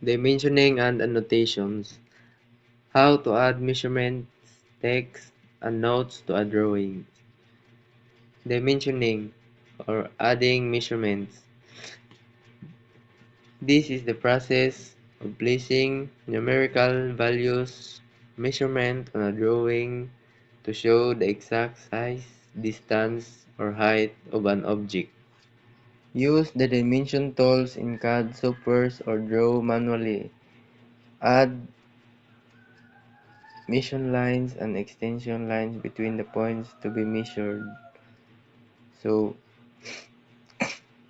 Dimensioning and annotations. How to add measurements, text, and notes to a drawing. Dimensioning or adding measurements. This is the process of placing numerical values measurement on a drawing to show the exact size, distance, or height of an object. Use the dimension tools in CAD software or draw manually. Add mission lines and extension lines between the points to be measured. So,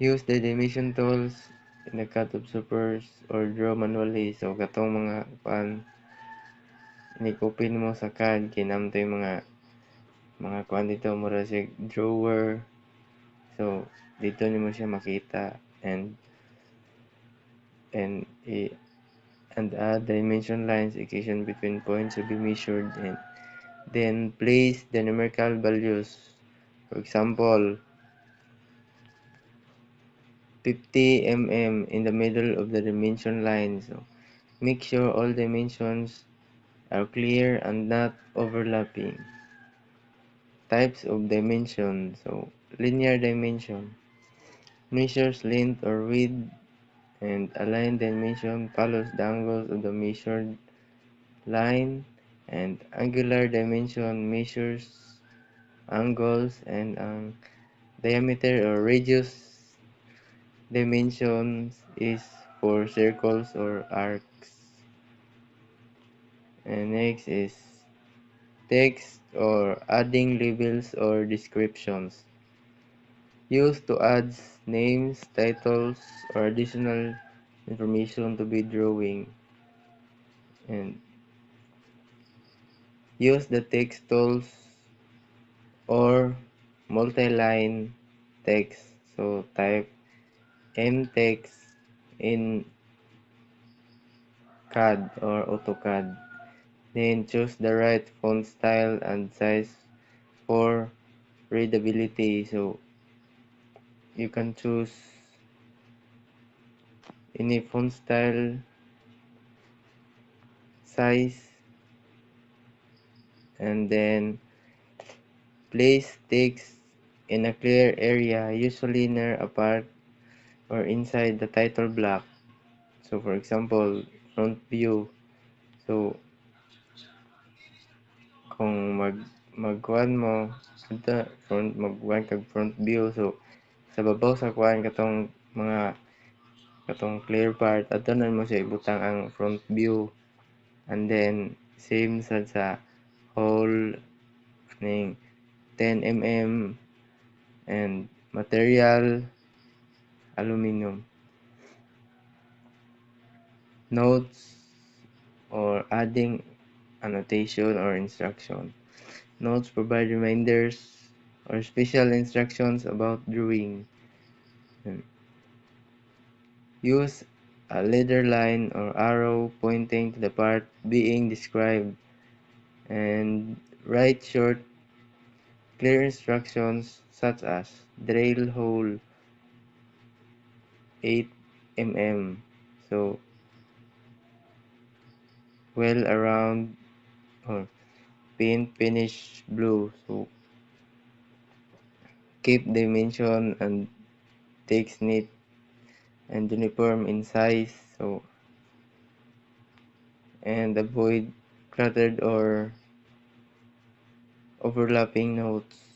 use the dimension tools in the CAD software or draw manually. So, katong mga ni-copy mo sa CAD, kinamto yung mga kuan dito, mura siya drawer. So, dito nimo siya makita and add dimension lines equation between points to be measured and then place the numerical values. For example, 50 mm in the middle of the dimension line. So make sure all dimensions are clear and not overlapping. Types of dimension. So linear dimension measures length or width, and align dimension follows the angles of the measured line, and angular dimension measures angles and diameter or radius dimensions is for circles or arcs. And next is text or adding labels or descriptions. Used to add names, titles, or additional information to be drawing. And use the text tools or multi-line text. So type mtext in CAD or AutoCAD. Then choose the right font style and size for readability. So you can choose any font style, size, and then place text in a clear area, usually near a part or inside the title block. So for example, front view. So kung magkuan mo ito magkuan kag front view, so sa babaw sa kuan katong clear part adto na mo siya ibutang ang front view, and then same sad sa whole ning 10 mm and material aluminum. Notes or adding annotation or instruction. Notes provide reminders or special instructions about drawing. Use a leader line or arrow pointing to the part being described, and write short, clear instructions such as drill hole 8 mm. So, well around or paint finish blue. So, keep dimension and text neat and uniform in size. So, and avoid cluttered or overlapping notes.